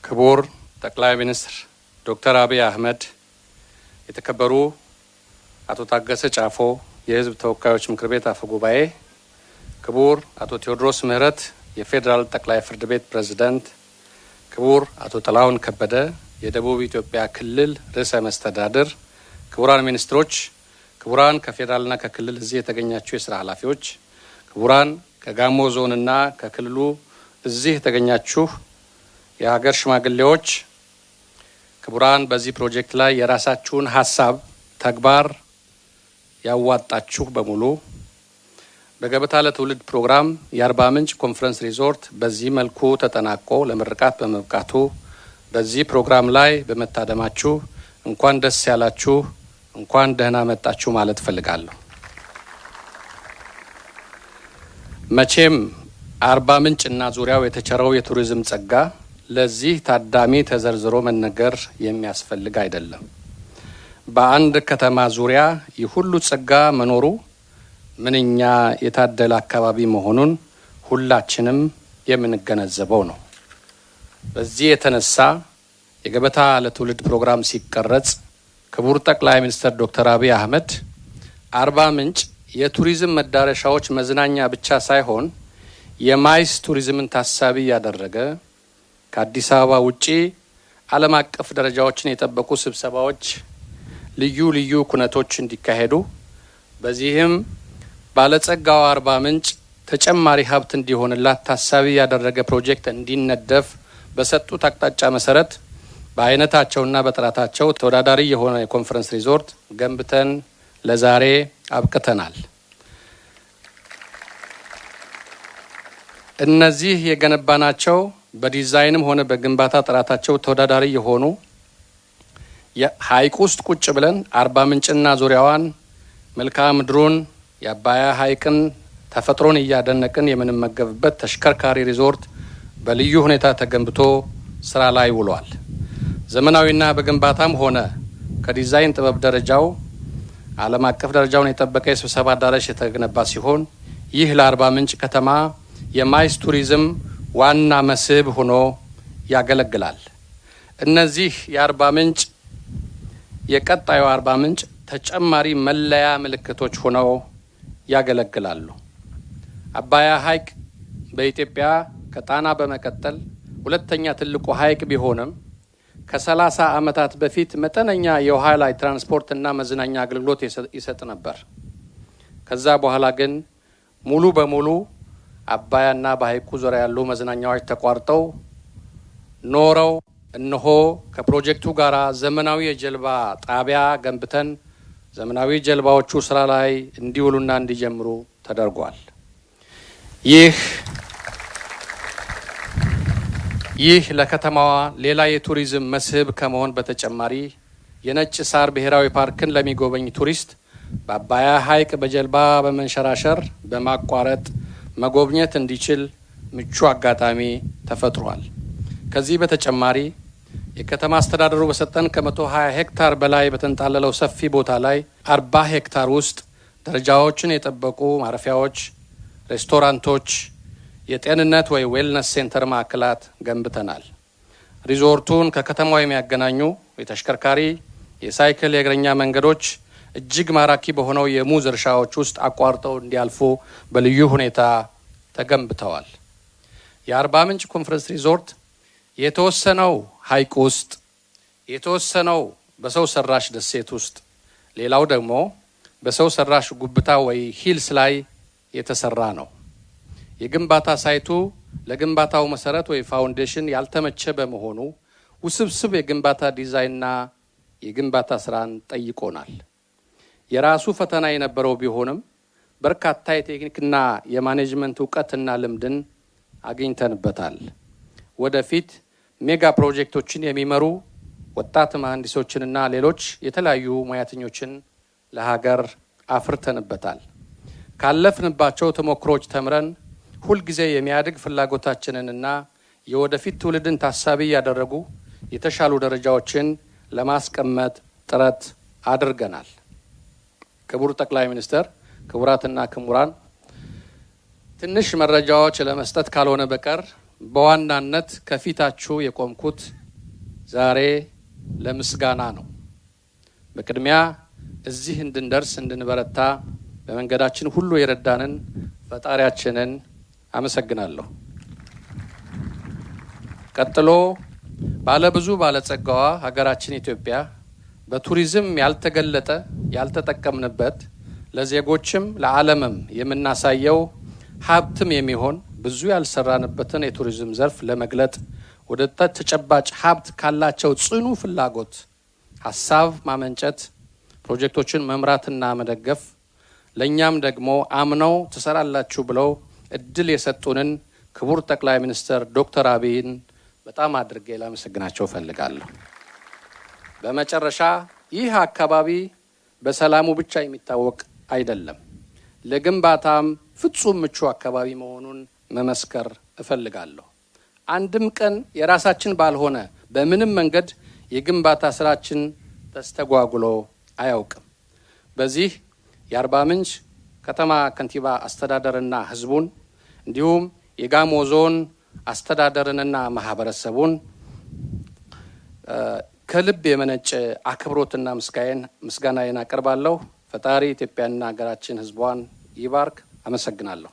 ክቡር ጠቅላይ ሚኒስትር ዶክተር አብይ አህመድ፣ የተከበሩ አቶ ታገሰ ጫፎ የህዝብ ተወካዮች ምክር ቤት አፈ ጉባኤ፣ ክቡር አቶ ቴዎድሮስ ምህረት የፌዴራል ጠቅላይ ፍርድ ቤት ፕሬዝዳንት፣ ክቡር አቶ ጥላሁን ከበደ የደቡብ ኢትዮጵያ ክልል ርዕሰ መስተዳድር፣ ክቡራን ሚኒስትሮች፣ ክቡራን ከፌዴራልና ከክልል እዚህ የተገኛችሁ የስራ ኃላፊዎች፣ ክቡራን ከጋሞ ዞንና ከክልሉ እዚህ የተገኛችሁ የሀገር ሽማግሌዎች፣ ክቡራን በዚህ ፕሮጀክት ላይ የራሳችሁን ሀሳብ ተግባር ያዋጣችሁ በሙሉ፣ በገበታ ለትውልድ ፕሮግራም የአርባ ምንጭ ኮንፈረንስ ሪዞርት በዚህ መልኩ ተጠናቆ ለምርቃት በመብቃቱ በዚህ ፕሮግራም ላይ በመታደማችሁ እንኳን ደስ ያላችሁ፣ እንኳን ደህና መጣችሁ ማለት ፈልጋለሁ። መቼም አርባ ምንጭ እና ዙሪያው የተቸረው የቱሪዝም ጸጋ ለዚህ ታዳሚ ተዘርዝሮ መነገር የሚያስፈልግ አይደለም። በአንድ ከተማ ዙሪያ የሁሉ ጸጋ መኖሩ ምንኛ የታደለ አካባቢ መሆኑን ሁላችንም የምንገነዘበው ነው። በዚህ የተነሳ የገበታ ለትውልድ ፕሮግራም ሲቀረጽ ክቡር ጠቅላይ ሚኒስትር ዶክተር አብይ አህመድ አርባ ምንጭ የቱሪዝም መዳረሻዎች መዝናኛ ብቻ ሳይሆን የማይስ ቱሪዝምን ታሳቢ ያደረገ ከአዲስ አበባ ውጪ ዓለም አቀፍ ደረጃዎችን የጠበቁ ስብሰባዎች፣ ልዩ ልዩ ኩነቶች እንዲካሄዱ በዚህም ባለጸጋው አርባ ምንጭ ተጨማሪ ሀብት እንዲሆንላት ታሳቢ ያደረገ ፕሮጀክት እንዲነደፍ በሰጡት አቅጣጫ መሰረት በአይነታቸውና በጥራታቸው ተወዳዳሪ የሆነ የኮንፈረንስ ሪዞርት ገንብተን ለዛሬ አብቅተናል። እነዚህ የገነባናቸው በዲዛይንም ሆነ በግንባታ ጥራታቸው ተወዳዳሪ የሆኑ የሐይቅ ውስጥ ቁጭ ብለን አርባ ምንጭና ዙሪያዋን መልክዓ ምድሩን የአባያ ሐይቅን ተፈጥሮን እያደነቅን የምንመገብበት ተሽከርካሪ ሪዞርት በልዩ ሁኔታ ተገንብቶ ስራ ላይ ውሏል። ዘመናዊና በግንባታም ሆነ ከዲዛይን ጥበብ ደረጃው ዓለም አቀፍ ደረጃውን የጠበቀ የስብሰባ አዳራሽ የተገነባ ሲሆን ይህ ለአርባ ምንጭ ከተማ የማይስ ቱሪዝም ዋና መስህብ ሆኖ ያገለግላል። እነዚህ የአርባ ምንጭ የቀጣዩ አርባ ምንጭ ተጨማሪ መለያ ምልክቶች ሆነው ያገለግላሉ። አባያ ሐይቅ በኢትዮጵያ ከጣና በመቀጠል ሁለተኛ ትልቁ ሐይቅ ቢሆንም ከ30 ዓመታት በፊት መጠነኛ የውሃ ላይ ትራንስፖርት እና መዝናኛ አገልግሎት ይሰጥ ነበር። ከዛ በኋላ ግን ሙሉ በሙሉ አባያና በሐይቁ ዙሪያ ያሉ መዝናኛዎች ተቋርጠው ኖረው እነሆ ከፕሮጀክቱ ጋር ዘመናዊ የጀልባ ጣቢያ ገንብተን ዘመናዊ ጀልባዎቹ ስራ ላይ እንዲውሉና እንዲጀምሩ ተደርጓል። ይህ ለከተማዋ ሌላ የቱሪዝም መስህብ ከመሆን በተጨማሪ የነጭ ሳር ብሔራዊ ፓርክን ለሚጎበኝ ቱሪስት በአባያ ሐይቅ በጀልባ በመንሸራሸር በማቋረጥ መጎብኘት እንዲችል ምቹ አጋጣሚ ተፈጥሯል። ከዚህ በተጨማሪ የከተማ አስተዳደሩ በሰጠን ከ120 ሄክታር በላይ በተንጣለለው ሰፊ ቦታ ላይ 40 ሄክታር ውስጥ ደረጃዎችን የጠበቁ ማረፊያዎች፣ ሬስቶራንቶች፣ የጤንነት ወይ ዌልነስ ሴንተር ማዕከላት ገንብተናል። ሪዞርቱን ከከተማው የሚያገናኙ የተሽከርካሪ፣ የሳይክል፣ የእግረኛ መንገዶች እጅግ ማራኪ በሆነው የሙዝ እርሻዎች ውስጥ አቋርጠው እንዲያልፉ በልዩ ሁኔታ ተገንብተዋል። የአርባ ምንጭ ኮንፈረንስ ሪዞርት የተወሰነው ሐይቅ ውስጥ፣ የተወሰነው በሰው ሰራሽ ደሴት ውስጥ፣ ሌላው ደግሞ በሰው ሰራሽ ጉብታ ወይ ሂልስ ላይ የተሰራ ነው። የግንባታ ሳይቱ ለግንባታው መሰረት ወይ ፋውንዴሽን ያልተመቸ በመሆኑ ውስብስብ የግንባታ ዲዛይንና የግንባታ ስራን ጠይቆናል። የራሱ ፈተና የነበረው ቢሆንም በርካታ የቴክኒክና የማኔጅመንት እውቀትና ልምድን አግኝተንበታል። ወደፊት ሜጋ ፕሮጀክቶችን የሚመሩ ወጣት መሐንዲሶችንና ሌሎች የተለያዩ ሙያተኞችን ለሀገር አፍርተንበታል። ካለፍንባቸው ተሞክሮች ተምረን ሁልጊዜ የሚያድግ ፍላጎታችንንና የወደፊት ትውልድን ታሳቢ ያደረጉ የተሻሉ ደረጃዎችን ለማስቀመጥ ጥረት አድርገናል። ክቡር ጠቅላይ ሚኒስትር፣ ክቡራትና ክቡራን፣ ትንሽ መረጃዎች ለመስጠት ካልሆነ በቀር በዋናነት ከፊታችሁ የቆምኩት ዛሬ ለምስጋና ነው። በቅድሚያ እዚህ እንድንደርስ እንድንበረታ በመንገዳችን ሁሉ የረዳንን ፈጣሪያችንን አመሰግናለሁ። ቀጥሎ ባለብዙ ባለጸጋዋ ሀገራችን ኢትዮጵያ በቱሪዝም ያልተገለጠ ያልተጠቀምንበት ለዜጎችም ለዓለምም የምናሳየው ሀብትም የሚሆን ብዙ ያልሰራንበትን የቱሪዝም ዘርፍ ለመግለጥ ወደ ተጨባጭ ሀብት ካላቸው ጽኑ ፍላጎት ሀሳብ ማመንጨት ፕሮጀክቶችን መምራትና መደገፍ ለኛም ደግሞ አምነው ትሰራላችሁ ብለው እድል የሰጡንን ክቡር ጠቅላይ ሚኒስትር ዶክተር አብይን በጣም አድርጌ ላመሰግናቸው ፈልጋለሁ። በመጨረሻ ይህ አካባቢ በሰላሙ ብቻ የሚታወቅ አይደለም፣ ለግንባታም ፍጹም ምቹ አካባቢ መሆኑን መመስከር እፈልጋለሁ። አንድም ቀን የራሳችን ባልሆነ በምንም መንገድ የግንባታ ስራችን ተስተጓጉሎ አያውቅም። በዚህ የአርባ ምንጭ ከተማ ከንቲባ አስተዳደርና ህዝቡን እንዲሁም የጋሞ ዞን አስተዳደርንና ማህበረሰቡን ከልብ የመነጨ አክብሮትና ምስጋናዬን አቀርባለሁ። ፈጣሪ ኢትዮጵያና ሀገራችን ህዝቧን ይባርክ። አመሰግናለሁ።